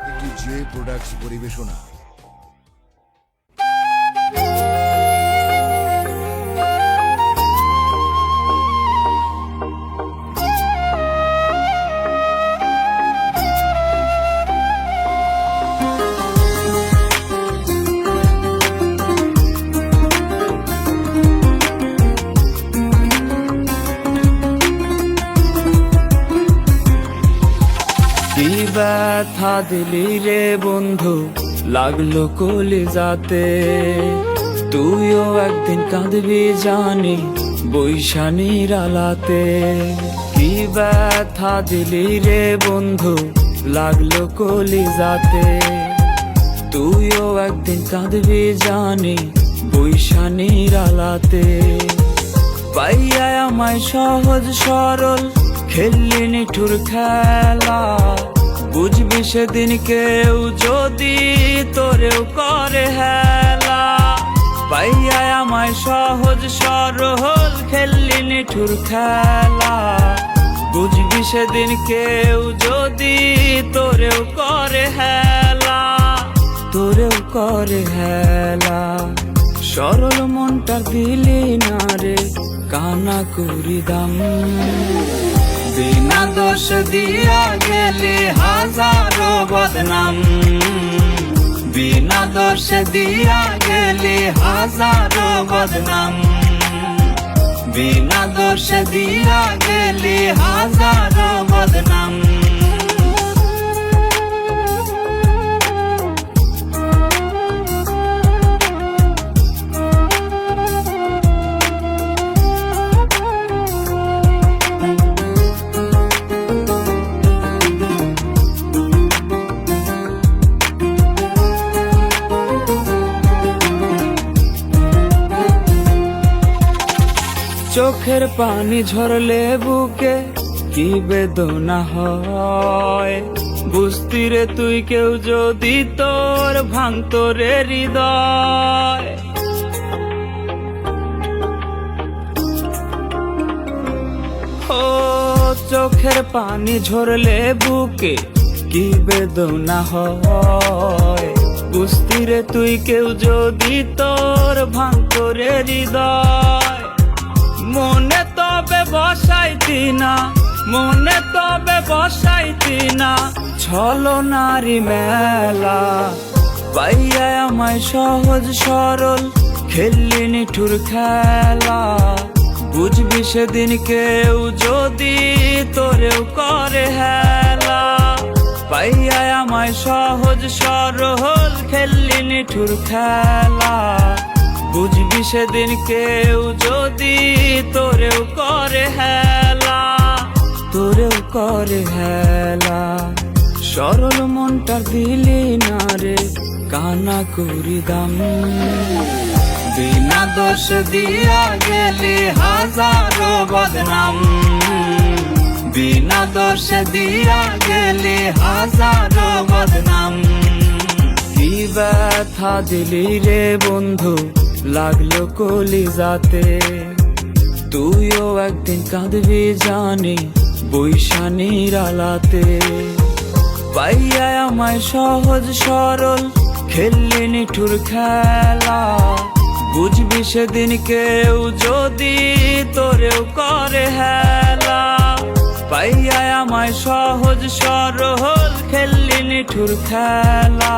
একটি J products পরিবেশনা। কি ব্যথা দিলি রে বন্ধু, লাগলো কলিজাতে। তুইও একদিন কাঁদবি জানি বৈশানীর আলাতে। কি ব্যথা দিলি রে বন্ধু, লাগলো কলিজাতে। তুইও একদিন কাঁদবি জানি বৈশানীর আলাতে। পাইয়া আমায় সহজ সরল খেললি নিঠুর খেলা, বুঝবি সেদিন কেউ যদি তোরেও করে হেলা। পাইয়া আমায় সহজ সরল খেললি নিঠুর খেলা, বুঝবি সেদিন কেউ যদি তোরেও করে হেলা, তোরেও করে হেলা। সরল মনটা দিলি না রে কানা করি দাম। বিনা দোষ দিয়া গেলি হাজারো বদনাম, বিনা দোষ দিয়া গেলি হাজারো বদনাম, বিনা দোষ দিয়া গেলি হাজারো বদনাম। চোখের পানি ঝরলে বুকে কি বেদনা হয়, বুঝতি রে তুই কেউ যদি তোর ভাঙতো রে হৃদয়। ও চোখের পানি ঝরলে বুকে কি বেদনা হয়, বুঝতি রে তুই কেউ যদি তোর ভাঙতো রে হৃদয়। মনে তবে বসাইতি না, মনে তবে বসাইতি না ছলো নারী মেলা। পাইয়া আমায় সহজ সরল খেললি নিঠুর খেলা, বুঝবি সেদিন কেউ যদি তোরেও করে হেলা। পাইয়া আমায় সহজ সরল খেললি নিঠুর খেলা, বুঝবি সেদিন কেউ যদি তোরেও করে হেলা, তোরেও করে হেলা। সরল মনটা দিলি না রে কানা করি দাম। বিনা দোষ দিয়া গেলি হাজারো বদনাম, বিনা দোষ দিয়া গেলি হাজারো বদনাম। কি ব্যথা দিলি রে বন্ধু, লাগলো কলিজাতে। তুইও একদিন কাঁদবি জানি বৈশানীর আলাতে। পাইয়া আমায় সহজ সরল খেললি নিঠুর খেলা, বুঝবি সেদিন কেউ যদি তোরেও করে হেলা। পাইয়া আমায় সহজ সরল খেললি নিঠুর খেলা,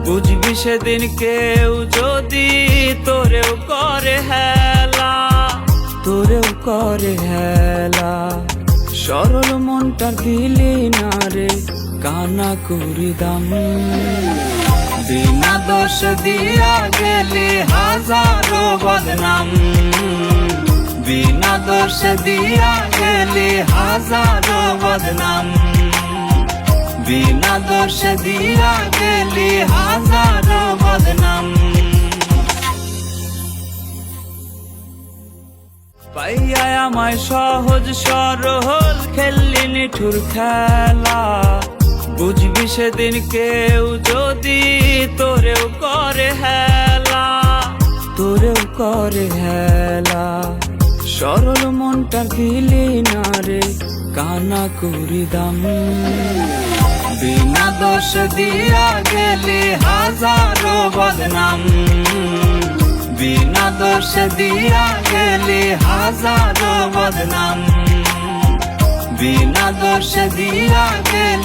বুঝবি সেদিন কেউ যদি তোরেও করে হেলা, তোরেও করে হেলা। সরল মনটা দিলি না রে কানা করি দাম। বিনা দোষ দিয়া গেলি হাজারো বদনাম, বিনা দোষ দিয়া গেলি হাজারো বদনাম, বিনা দোষ দিয়া গেলি হাজারো বদনাম। পাইয়া আমায় সহজ সরল খেললি নিঠুর খেলা, বুঝবি সেদিন কেউ যদি তোরেও করে হেলা, তোরেও করে হেলা। সরল মনটা দিলি না রে কানা করি দাম। বিনা দোষ দিয়া গেলি হাজারো বদনাম, বিনা দোষ দিয়া গেলি হাজারো বদনাম, বিনা দোষ দিয়া গেলি